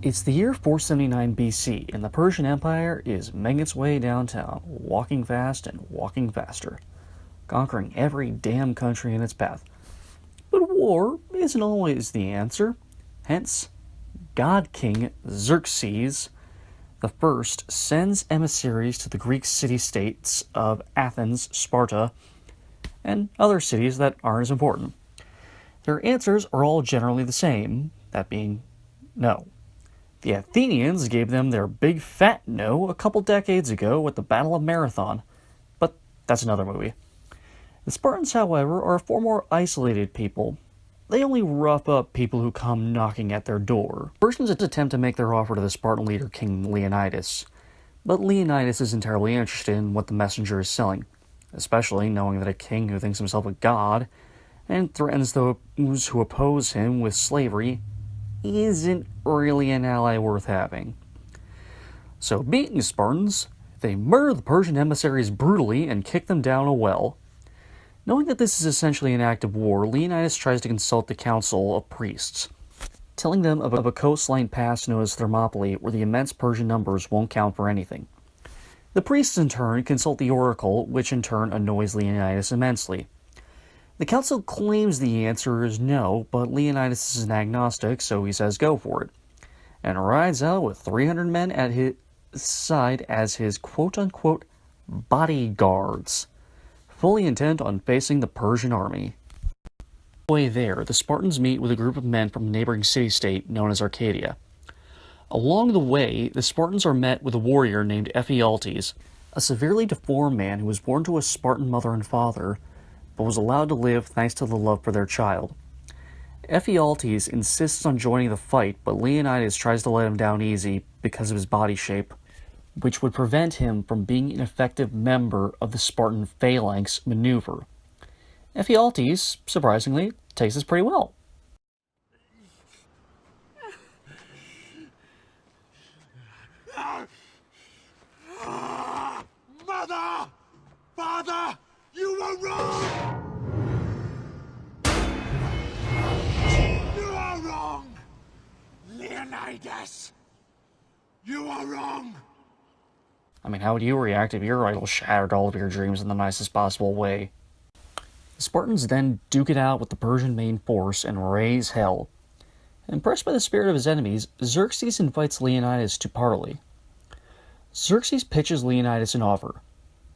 It's the year 479 BC, and the Persian Empire is making its way downtown, walking fast and walking faster, conquering every damn country in its path. But war isn't always the answer. Hence, God King Xerxes the First sends emissaries to the Greek city-states of Athens, Sparta, and other cities that aren't as important. Their answers are all generally the same, that being no. The Athenians gave them their big fat no a couple decades ago at the Battle of Marathon, but that's another movie. The Spartans, however, are a far more isolated people. They only rough up people who come knocking at their door. Persians attempt to make their offer to the Spartan leader King Leonidas, but Leonidas is entirely interested in what the messenger is selling, especially knowing that a king who thinks himself a god and threatens those who oppose him with slavery isn't really an ally worth having. So, being Spartans, they murder the Persian emissaries brutally and kick them down a well. Knowing that this is essentially an act of war, Leonidas tries to consult the council of priests, telling them of a coastline pass known as Thermopylae where the immense Persian numbers won't count for anything. The priests in turn consult the oracle, which in turn annoys Leonidas immensely. The council claims the answer is no, but Leonidas is an agnostic, so he says go for it, and rides out with 300 men at his side as his quote-unquote bodyguards, fully intent on facing the Persian army. On the way there, the Spartans meet with a group of men from a neighboring city-state known as Arcadia. Along the way, the Spartans are met with a warrior named Ephialtes, a severely deformed man who was born to a Spartan mother and father, but was allowed to live thanks to the love for their child. Ephialtes insists on joining the fight, but Leonidas tries to let him down easy because of his body shape, which would prevent him from being an effective member of the Spartan phalanx maneuver. Ephialtes, surprisingly, takes this pretty well. Mother! Father! You were wrong! You are wrong! Leonidas! You are wrong! I mean, how would you react if your idol shattered all of your dreams in the nicest possible way? The Spartans then duke it out with the Persian main force and raise hell. Impressed by the spirit of his enemies, Xerxes invites Leonidas to parley. Xerxes pitches Leonidas an offer: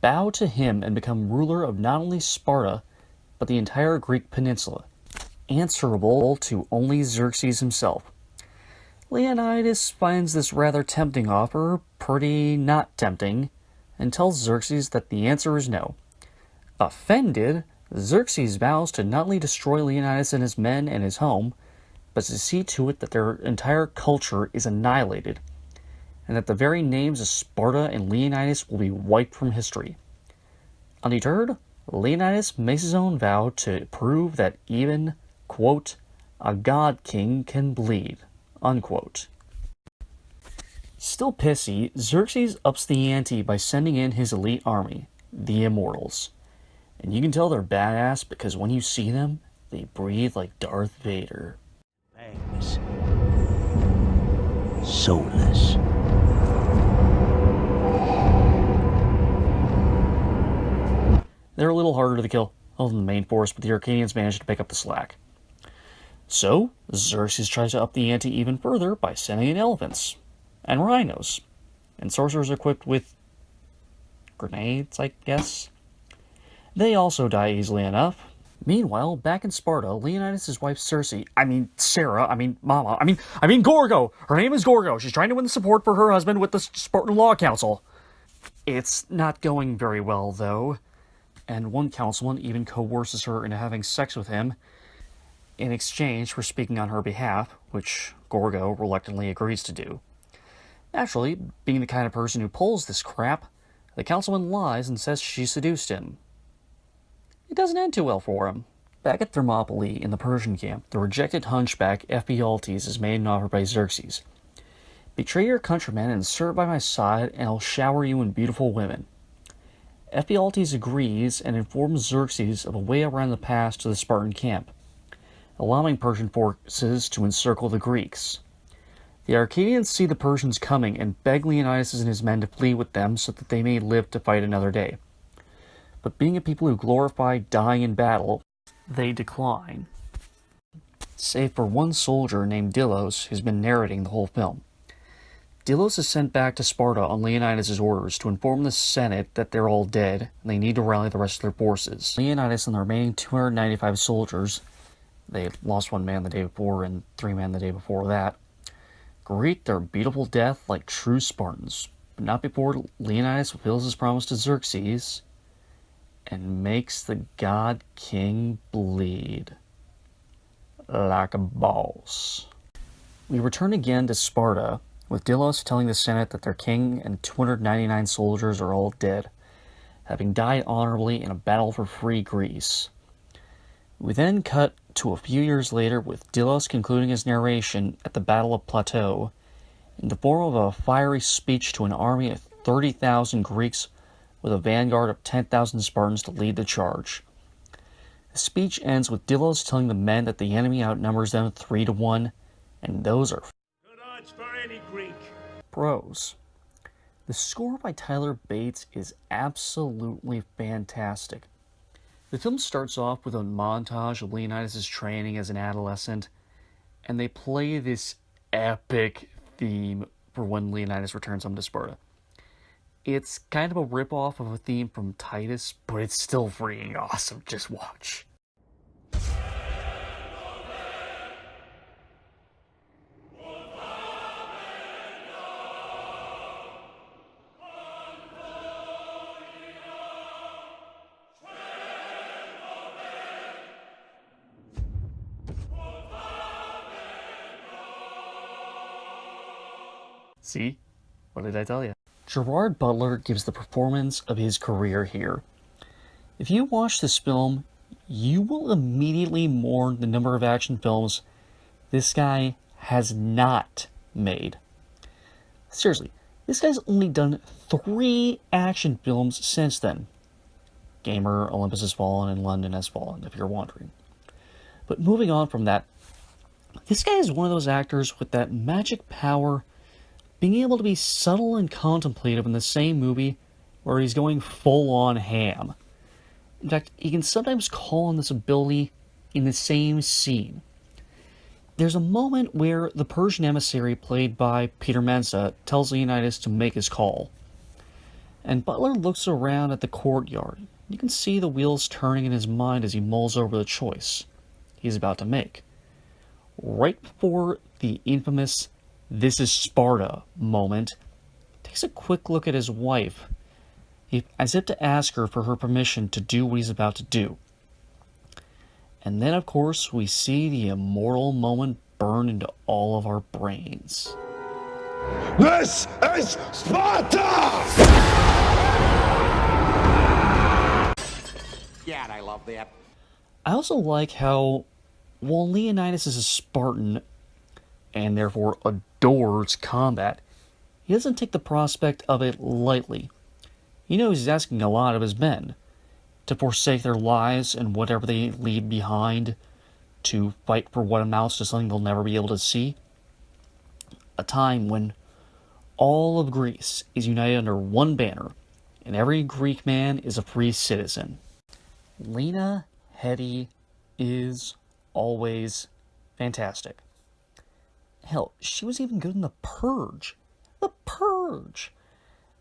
bow to him and become ruler of not only Sparta, but the entire Greek peninsula, answerable to only Xerxes himself. Leonidas finds this rather tempting offer pretty not tempting, and tells Xerxes that the answer is no. Offended, Xerxes vows to not only destroy Leonidas and his men and his home, but to see to it that their entire culture is annihilated, and that the very names of Sparta and Leonidas will be wiped from history. Undeterred, Leonidas makes his own vow to prove that even, quote, a god king can bleed, unquote. Still pissy, Xerxes ups the ante by sending in his elite army, the Immortals. And you can tell they're badass because when you see them, they breathe like Darth Vader. Fangs. Soulless. They're a little harder to kill than the main force, but the Arcadians managed to pick up the slack. So, Xerxes tries to up the ante even further by sending in elephants, and rhinos, and sorcerers equipped with grenades, I guess. They also die easily enough. Meanwhile, back in Sparta, Leonidas' wife Gorgo! Her name is Gorgo! She's trying to win the support for her husband with the Spartan Law Council. It's not going very well, though, and one councilman even coerces her into having sex with him in exchange for speaking on her behalf, which Gorgo reluctantly agrees to do. Naturally, being the kind of person who pulls this crap, the councilman lies and says she seduced him. It doesn't end too well for him. Back at Thermopylae in the Persian camp, the rejected hunchback Ephialtes is made an offer by Xerxes. Betray your countrymen and serve by my side, and I'll shower you in beautiful women. Ephialtes agrees and informs Xerxes of a way around the pass to the Spartan camp, allowing Persian forces to encircle the Greeks. The Arcadians see the Persians coming and beg Leonidas and his men to flee with them so that they may live to fight another day. But being a people who glorify dying in battle, they decline. Save for one soldier named Dilos, who's been narrating the whole film. Dilos is sent back to Sparta on Leonidas' orders to inform the Senate that they're all dead and they need to rally the rest of their forces. Leonidas and the remaining 295 soldiers, they lost 1 man the day before and 3 men the day before that, greet their beautiful death like true Spartans, but not before Leonidas fulfills his promise to Xerxes and makes the god king bleed like a boss. We return again to Sparta, with Dilos telling the Senate that their king and 299 soldiers are all dead, having died honorably in a battle for free Greece. We then cut to a few years later with Dilos concluding his narration at the Battle of Plateau in the form of a fiery speech to an army of 30,000 Greeks with a vanguard of 10,000 Spartans to lead the charge. The speech ends with Dilos telling the men that the enemy outnumbers them 3-1, and those are Good odds for any Greek. pros. The score by Tyler Bates is absolutely fantastic. The film starts off with a montage of Leonidas' training as an adolescent, and they play this epic theme for when Leonidas returns home to Sparta. It's kind of a ripoff of a theme from Titus, but it's still freaking awesome. Just watch. See? What did I tell you? Gerard Butler gives the performance of his career here. If you watch this film, you will immediately mourn the number of action films this guy has not made. Seriously, this guy's only done 3 action films since then. Gamer, Olympus Has Fallen, and London Has Fallen, if you're wondering. But moving on from that, this guy is one of those actors with that magic power being able to be subtle and contemplative in the same movie where he's going full-on ham. In fact, he can sometimes call on this ability in the same scene. There's a moment where the Persian emissary played by Peter Mensa tells Leonidas to make his call. And Butler looks around at the courtyard. You can see the wheels turning in his mind as he mulls over the choice he's about to make. Right before the infamous "This is Sparta" moment, takes a quick look at his wife, as if to ask her for her permission to do what he's about to do. And then, of course, we see the immortal moment burn into all of our brains. This is Sparta! God, I love that. I also like how, while Leonidas is a Spartan, and therefore adores combat, he doesn't take the prospect of it lightly. He knows he's asking a lot of his men to forsake their lives and whatever they leave behind to fight for what amounts to something they'll never be able to see. A time when all of Greece is united under one banner, and every Greek man is a free citizen. Lena Headey is always fantastic. Hell, she was even good in The Purge. The Purge!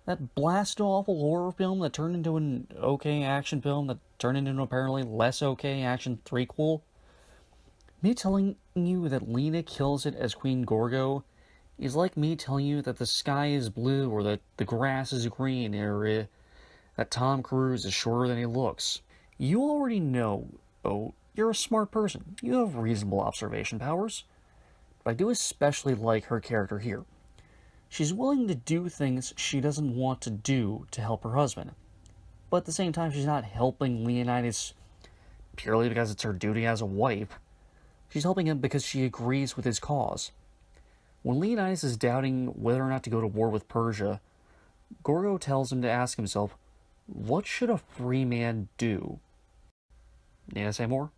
That blasted awful horror film that turned into an okay action film that turned into an apparently less okay action threequel. Me telling you that Lena kills it as Queen Gorgo is like me telling you that the sky is blue or that the grass is green or that Tom Cruise is shorter than he looks. You already know, oh, you're a smart person. You have reasonable observation powers. But I do especially like her character here. She's willing to do things she doesn't want to do to help her husband. But at the same time, she's not helping Leonidas purely because it's her duty as a wife. She's helping him because she agrees with his cause. When Leonidas is doubting whether or not to go to war with Persia, Gorgo tells him to ask himself, what should a free man do? Need I say more?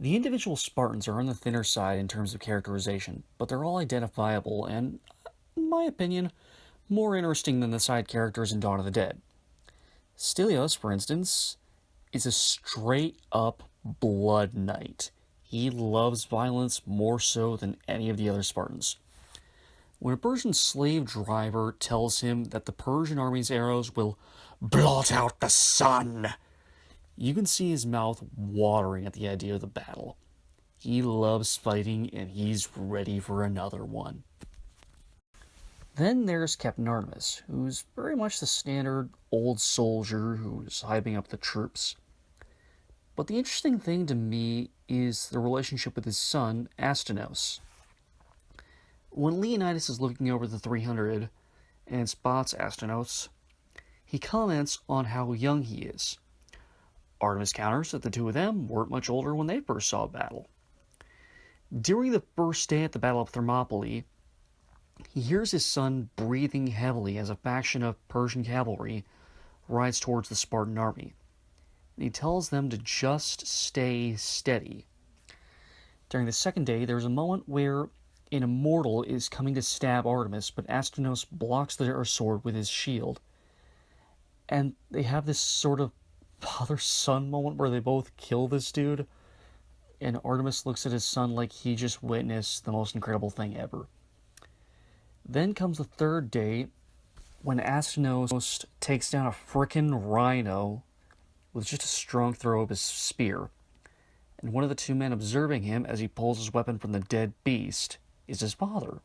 The individual Spartans are on the thinner side in terms of characterization, but they're all identifiable and, in my opinion, more interesting than the side characters in Dawn of the Dead. Stelios, for instance, is a straight up blood knight. He loves violence more so than any of the other Spartans. When a Persian slave driver tells him that the Persian army's arrows will blot out the sun, you can see his mouth watering at the idea of the battle. He loves fighting and he's ready for another one. Then there's Captain Artemis, who's very much the standard old soldier who's hyping up the troops. But the interesting thing to me is the relationship with his son, Astynos. When Leonidas is looking over the 300 and spots Astynos, he comments on how young he is. Artemis counters that the two of them weren't much older when they first saw battle. During the first day at the Battle of Thermopylae, he hears his son breathing heavily as a faction of Persian cavalry rides towards the Spartan army, and he tells them to just stay steady. During the second day, there's a moment where an immortal is coming to stab Artemis, but Astynos blocks their sword with his shield, and they have this sort of father-son moment where they both kill this dude, and Artemis looks at his son like he just witnessed the most incredible thing ever. Then comes the third day, when Astynos takes down a frickin' rhino with just a strong throw of his spear, and one of the two men observing him as he pulls his weapon from the dead beast is his father.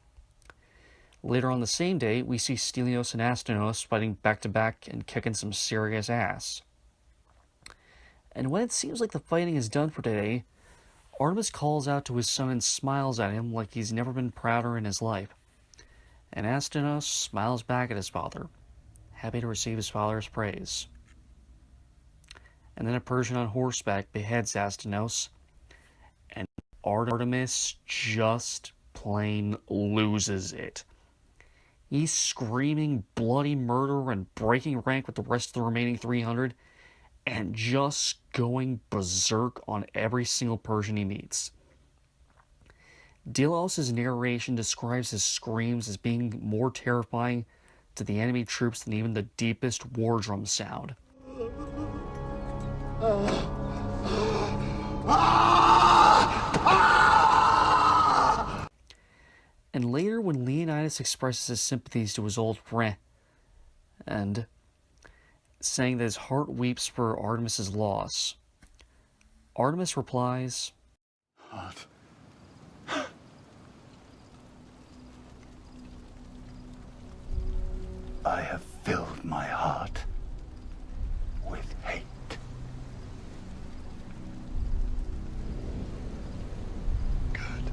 Later on the same day, we see Stelios and Astynos fighting back-to-back and kicking some serious ass. And when it seems like the fighting is done for today, Artemis calls out to his son and smiles at him like he's never been prouder in his life. And Astynos smiles back at his father, happy to receive his father's praise. And then a Persian on horseback beheads Astynos, and Artemis just plain loses it. He's screaming bloody murder and breaking rank with the rest of the remaining 300, and just going berserk on every single Persian he meets. Delos' narration describes his screams as being more terrifying to the enemy troops than even the deepest war drum sound. And later, when Leonidas expresses his sympathies to his old friend, and saying that his heart weeps for Artemis' loss, Artemis replies, Heart. I have filled my heart with hate. Good.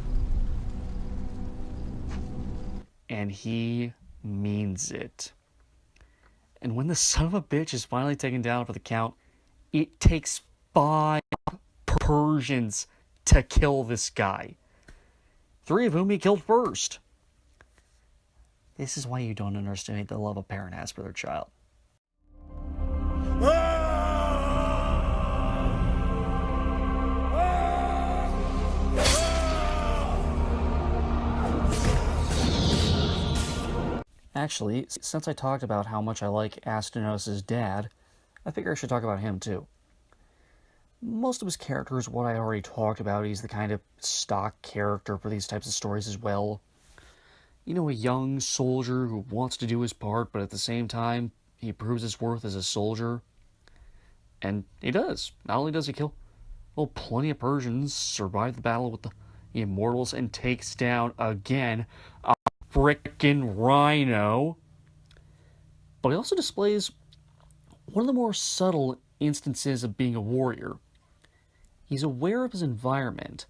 and he means it. And when the son of a bitch is finally taken down for the count, it takes 5 Persians to kill this guy. 3 of whom he killed first. This is why you don't underestimate the love a parent has for their child. Actually, since I talked about how much I like Astynos' dad, I figure I should talk about him too. Most of his character is what I already talked about. He's the kind of stock character for these types of stories as well. You know, a young soldier who wants to do his part, but at the same time, he proves his worth as a soldier. And he does. Not only does he kill, well, plenty of Persians, survive the battle with the Immortals, and takes down, again, a frickin' rhino. But he also displays one of the more subtle instances of being a warrior. He's aware of his environment,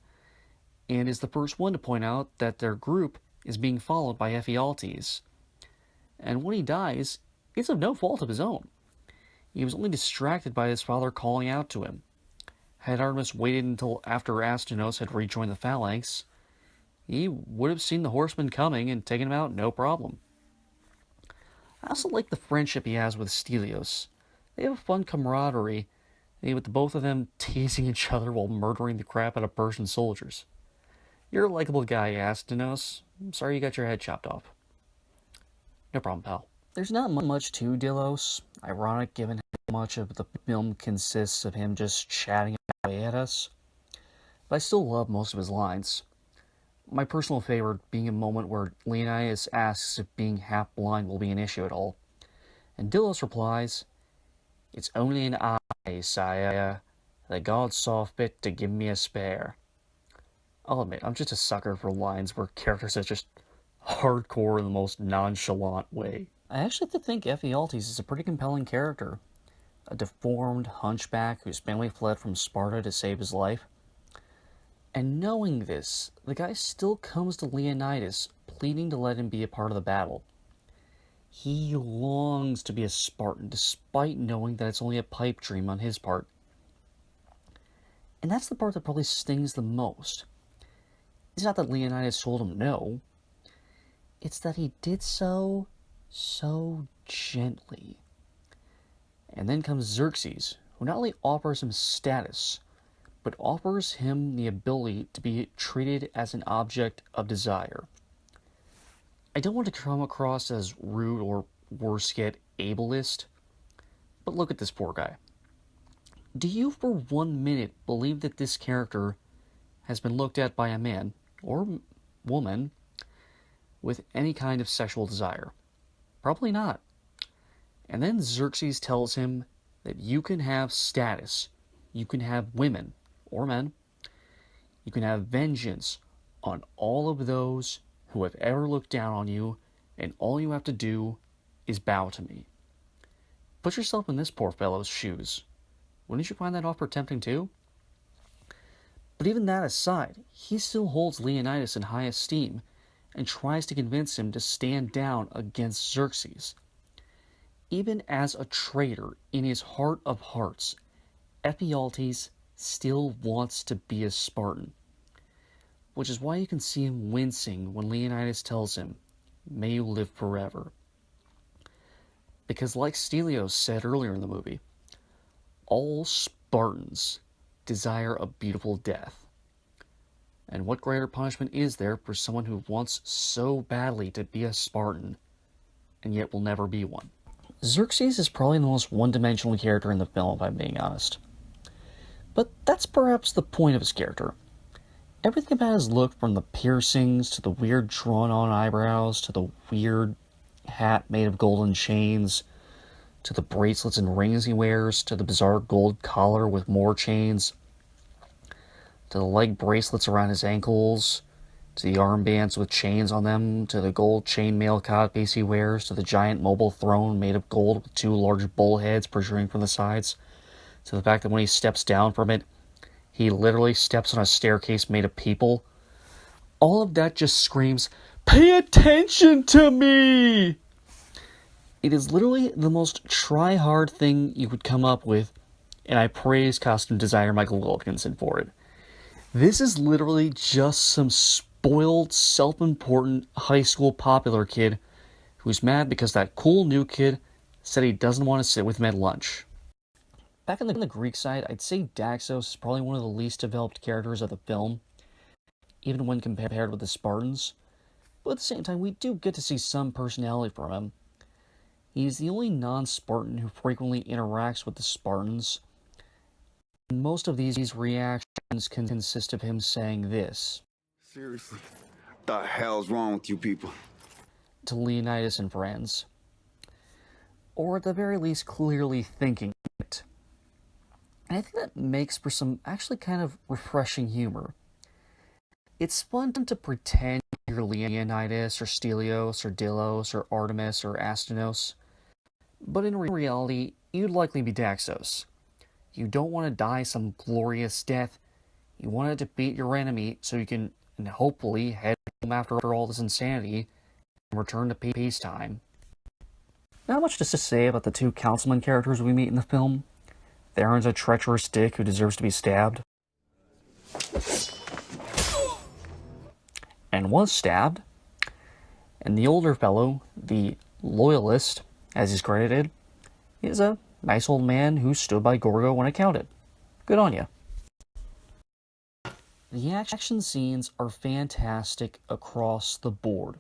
and is the first one to point out that their group is being followed by Ephialtes. And when he dies, it's of no fault of his own. He was only distracted by his father calling out to him. Had Artemis waited until after Astynos had rejoined the phalanx, he would have seen the horsemen coming and taken him out no problem. I also like the friendship he has with Stelios. They have a fun camaraderie, with the both of them teasing each other while murdering the crap out of Persian soldiers. You're a likable guy, Astinos. I'm sorry you got your head chopped off. No problem, pal. There's not much to Delos. Ironic given how much of the film consists of him just chatting away at us. But I still love most of his lines. My personal favorite being a moment where Leonidas asks if being half-blind will be an issue at all. And Delos replies, "It's only an eye, sire. The gods saw fit to give me a spare." I'll admit, I'm just a sucker for lines where characters are just hardcore in the most nonchalant way. I actually think Ephialtes is a pretty compelling character. A deformed hunchback whose family fled from Sparta to save his life. And knowing this, the guy still comes to Leonidas, pleading to let him be a part of the battle. He longs to be a Spartan, despite knowing that it's only a pipe dream on his part. And that's the part that probably stings the most. It's not that Leonidas told him no. It's that he did so gently. And then comes Xerxes, who not only offers him status, but offers him the ability to be treated as an object of desire. I don't want to come across as rude or, worse yet, ableist, but look at this poor guy. Do you for 1 minute believe that this character has been looked at by a man, or woman, with any kind of sexual desire? Probably not. And then Xerxes tells him that you can have status, you can have women, or men, you can have vengeance on all of those who have ever looked down on you, and all you have to do is bow to me. Put yourself in this poor fellow's shoes. Wouldn't you find that offer tempting too? But even that aside, he still holds Leonidas in high esteem and tries to convince him to stand down against Xerxes. Even as a traitor in his heart of hearts, Ephialtes still wants to be a Spartan. Which is why you can see him wincing when Leonidas tells him, "May you live forever." Because like Stelios said earlier in the movie, all Spartans desire a beautiful death. And what greater punishment is there for someone who wants so badly to be a Spartan, and yet will never be one? Xerxes is probably the most one-dimensional character in the film, if I'm being honest. But that's perhaps the point of his character. Everything about his look, from the piercings, to the weird drawn-on eyebrows, to the weird hat made of golden chains, to the bracelets and rings he wears, to the bizarre gold collar with more chains, to the leg bracelets around his ankles, to the armbands with chains on them, to the gold chainmail codpiece he wears, to the giant mobile throne made of gold with two large bull heads protruding from the sides, to the fact that when he steps down from it, he literally steps on a staircase made of people. All of that just screams, "Pay attention to me!" It is literally the most try-hard thing you could come up with, and I praise costume designer Michael Wilkinson for it. This is literally just some spoiled, self-important high school popular kid who's mad because that cool new kid said he doesn't want to sit with him at lunch. Back on the Greek side, I'd say Daxos is probably one of the least developed characters of the film, even when compared with the Spartans. But at the same time, we do get to see some personality from him. He's the only non-Spartan who frequently interacts with the Spartans. And most of these reactions can consist of him saying this. "Seriously, what the hell's wrong with you people?" To Leonidas and friends. Or at the very least, clearly thinking it. And I think that makes for some actually kind of refreshing humor. It's fun to pretend you're Leonidas, or Stelios, or Delos, or Artemis, or Astinos. But in reality, you'd likely be Daxos. You don't want to die some glorious death. You want to defeat your enemy so you can hopefully head home after all this insanity and return to peacetime. Not much to say about the two councilman characters we meet in the film. Theron's a treacherous dick who deserves to be stabbed. And was stabbed. And the older fellow, the loyalist, as he's credited, is a nice old man who stood by Gorgo when it counted. Good on you. The action scenes are fantastic across the board.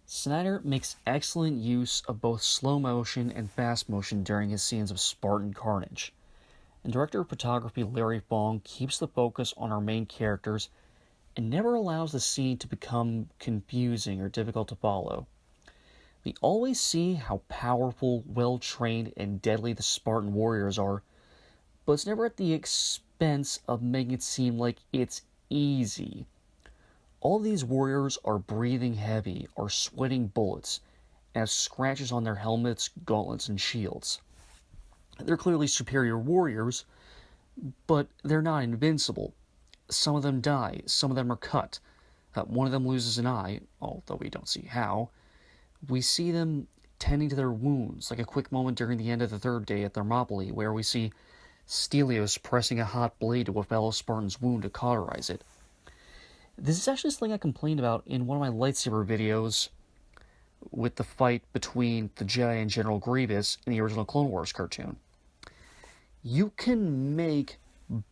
Snyder makes excellent use of both slow motion and fast motion during his scenes of Spartan carnage. And director of photography Larry Fong keeps the focus on our main characters and never allows the scene to become confusing or difficult to follow. We always see how powerful, well-trained, and deadly the Spartan warriors are, but it's never at the expense of making it seem like it's easy. All these warriors are breathing heavy, are sweating bullets, and have scratches on their helmets, gauntlets, and shields. They're clearly superior warriors, but they're not invincible. Some of them die, some of them are cut. One of them loses an eye, although we don't see how. We see them tending to their wounds, like a quick moment during the end of the third day at Thermopylae, where we see Stelios pressing a hot blade to a fellow Spartan's wound to cauterize it. This is actually something I complained about in one of my lightsaber videos with the fight between the Jedi and General Grievous in the original Clone Wars cartoon. You can make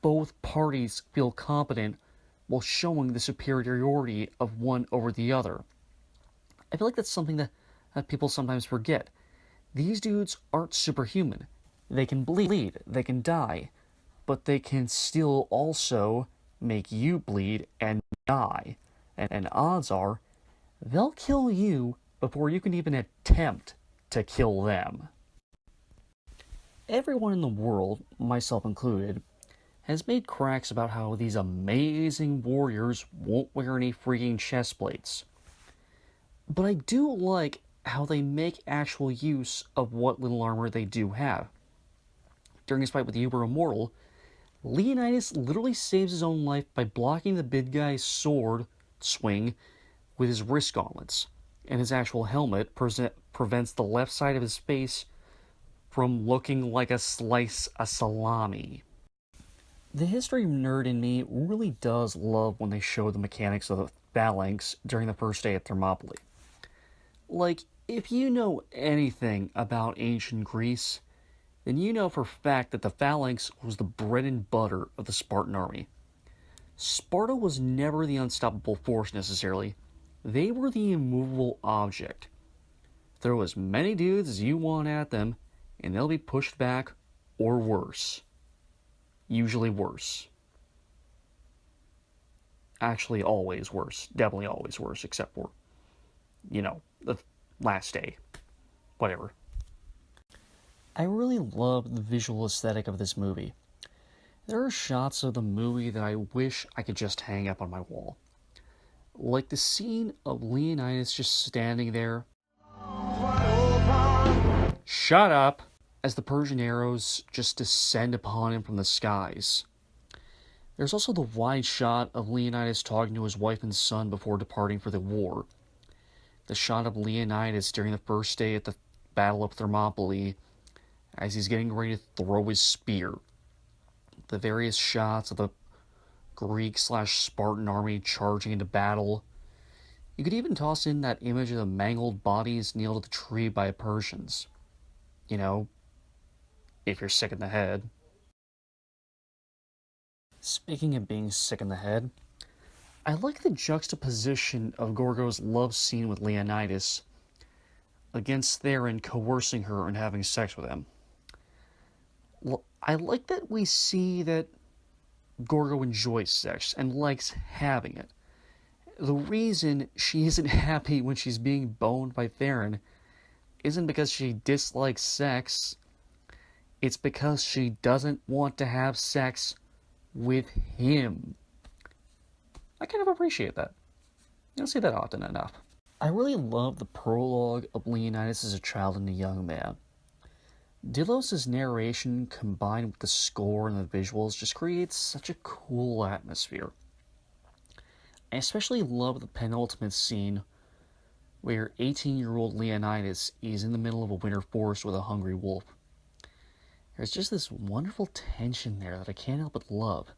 both parties feel competent while showing the superiority of one over the other. I feel like that's something that people sometimes forget. These dudes aren't superhuman. They can bleed, they can die, but they can still also make you bleed and die. And odds are, they'll kill you before you can even attempt to kill them. Everyone in the world, myself included, has made cracks about how these amazing warriors won't wear any freaking chest plates. But I do like how they make actual use of what little armor they do have. During his fight with the Uber Immortal, Leonidas literally saves his own life by blocking the big guy's sword swing with his wrist gauntlets, and his actual helmet prevents the left side of his face from looking like a slice of salami. The history nerd in me really does love when they show the mechanics of the phalanx during the first day at Thermopylae. Like, if you know anything about ancient Greece, then you know for a fact that the phalanx was the bread and butter of the Spartan army. Sparta was never the unstoppable force necessarily. They were the immovable object. Throw as many dudes as you want at them, and they'll be pushed back, or worse. Usually worse. Actually, always worse. Definitely always worse, except for, the last day. Whatever. I really love the visual aesthetic of this movie. There are shots of the movie that I wish I could just hang up on my wall. Like the scene of Leonidas just standing there. Shut up! As the Persian arrows just descend upon him from the skies. There's also the wide shot of Leonidas talking to his wife and son before departing for the war. The shot of Leonidas during the first day at the Battle of Thermopylae as he's getting ready to throw his spear. The various shots of the Greek/Spartan army charging into battle. You could even toss in that image of the mangled bodies nailed to the tree by Persians. If you're sick in the head. Speaking of being sick in the head, I like the juxtaposition of Gorgo's love scene with Leonidas against Theron coercing her and having sex with him. I like that we see that Gorgo enjoys sex and likes having it. The reason she isn't happy when she's being boned by Theron isn't because she dislikes sex. It's because she doesn't want to have sex with him. I kind of appreciate that. I don't see that often enough. I really love the prologue of Leonidas as a child and a young man. Delos' narration combined with the score and the visuals just creates such a cool atmosphere. I especially love the penultimate scene where 18-year-old Leonidas is in the middle of a winter forest with a hungry wolf. There's just this wonderful tension there that I can't help but love.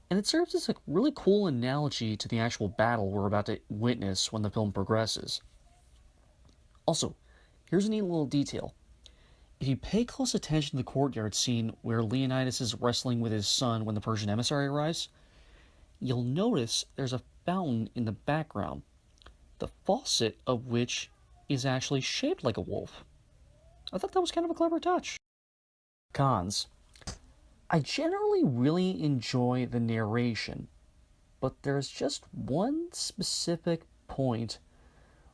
And it serves as a really cool analogy to the actual battle we're about to witness when the film progresses. Also, here's a neat little detail. If you pay close attention to the courtyard scene where Leonidas is wrestling with his son when the Persian emissary arrives, you'll notice there's a fountain in the background, the faucet of which is actually shaped like a wolf. I thought that was kind of a clever touch. Cons. I generally really enjoy the narration, but there's just one specific point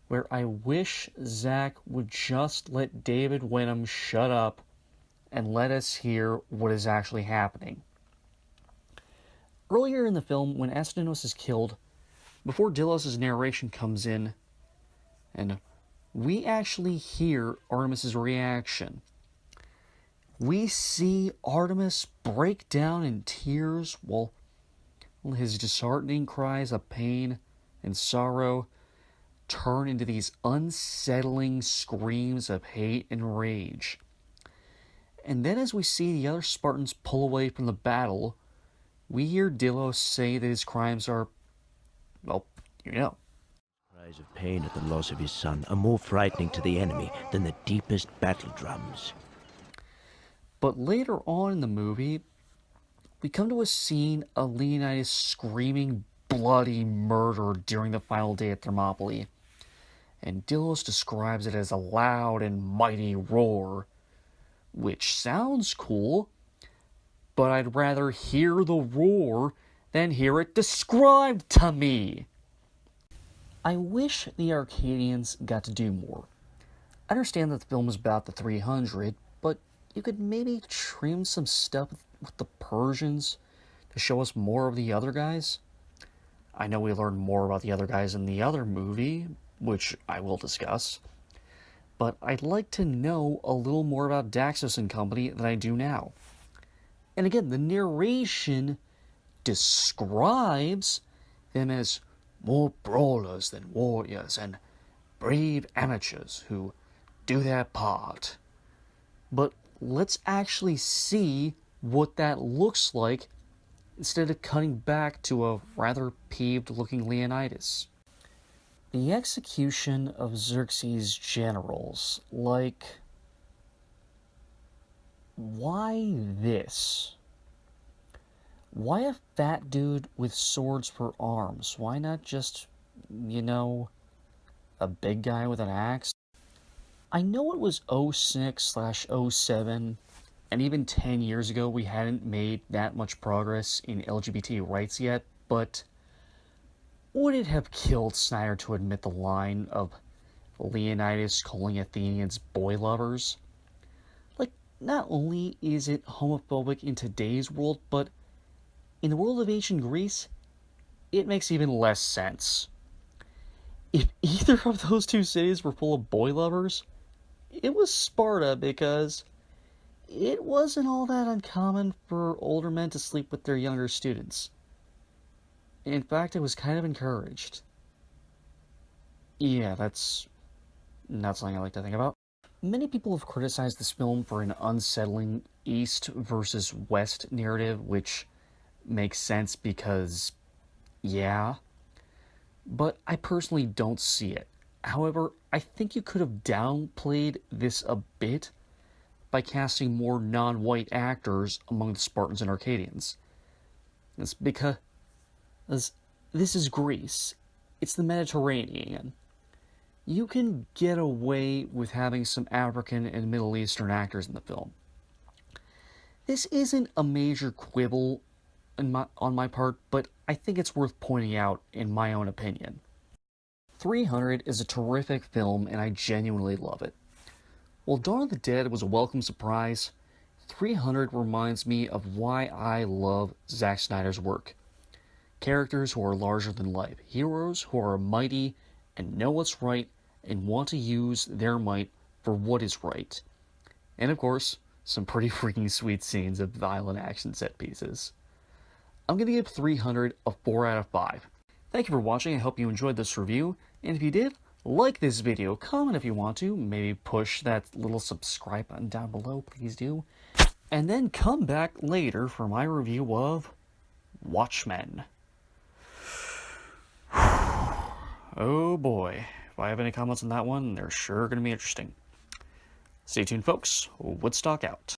where I wish Zack would just let David Wenham shut up and let us hear what is actually happening. Earlier in the film, when Astynos is killed, before Delos' narration comes in, and we actually hear Artemis's reaction. We see Artemis break down in tears while his disheartening cries of pain and sorrow turn into these unsettling screams of hate and rage. And then as we see the other Spartans pull away from the battle, we hear Delos say that his crimes are, well, you know. Cries of pain at the loss of his son are more frightening to the enemy than the deepest battle drums. But later on in the movie, we come to a scene of Leonidas screaming bloody murder during the final day at Thermopylae, and Delos describes it as a loud and mighty roar, which sounds cool, but I'd rather hear the roar than hear it described to me. I wish the Arcadians got to do more. I understand that the film is about the 300, but you could maybe trim some stuff with the Persians to show us more of the other guys. I know we learned more about the other guys in the other movie, which I will discuss, but I'd like to know a little more about Daxos and company than I do now. And again, the narration describes them as more brawlers than warriors and brave amateurs who do their part. But let's actually see what that looks like instead of cutting back to a rather peeved-looking Leonidas. The execution of Xerxes' generals, like, why this? Why a fat dude with swords for arms? Why not just, a big guy with an axe? I know it was 06/07, and even 10 years ago we hadn't made that much progress in LGBT rights yet, but would it have killed Snyder to admit the line of Leonidas calling Athenians boy lovers? Like, not only is it homophobic in today's world, but in the world of ancient Greece, it makes even less sense. If either of those two cities were full of boy lovers, it was Sparta, because it wasn't all that uncommon for older men to sleep with their younger students. In fact, it was kind of encouraged. Yeah, that's not something I like to think about. Many people have criticized this film for an unsettling East versus West narrative, which makes sense because, yeah. But I personally don't see it. However, I think you could have downplayed this a bit by casting more non-white actors among the Spartans and Arcadians. It's because this is Greece. It's the Mediterranean. You can get away with having some African and Middle Eastern actors in the film. This isn't a major quibble on my part, but I think it's worth pointing out in my own opinion. 300 is a terrific film, and I genuinely love it. While Dawn of the Dead was a welcome surprise, 300 reminds me of why I love Zack Snyder's work. Characters who are larger than life, heroes who are mighty and know what's right and want to use their might for what is right. And of course, some pretty freaking sweet scenes of violent action set pieces. I'm going to give 300 a 4 out of 5. Thank you for watching. I hope you enjoyed this review, and if you did, like this video, comment if you want to, maybe push that little subscribe button down below, please do, and then come back later for my review of Watchmen. Oh boy, if I have any comments on that one, they're sure going to be interesting. Stay tuned, folks. Woodstock out.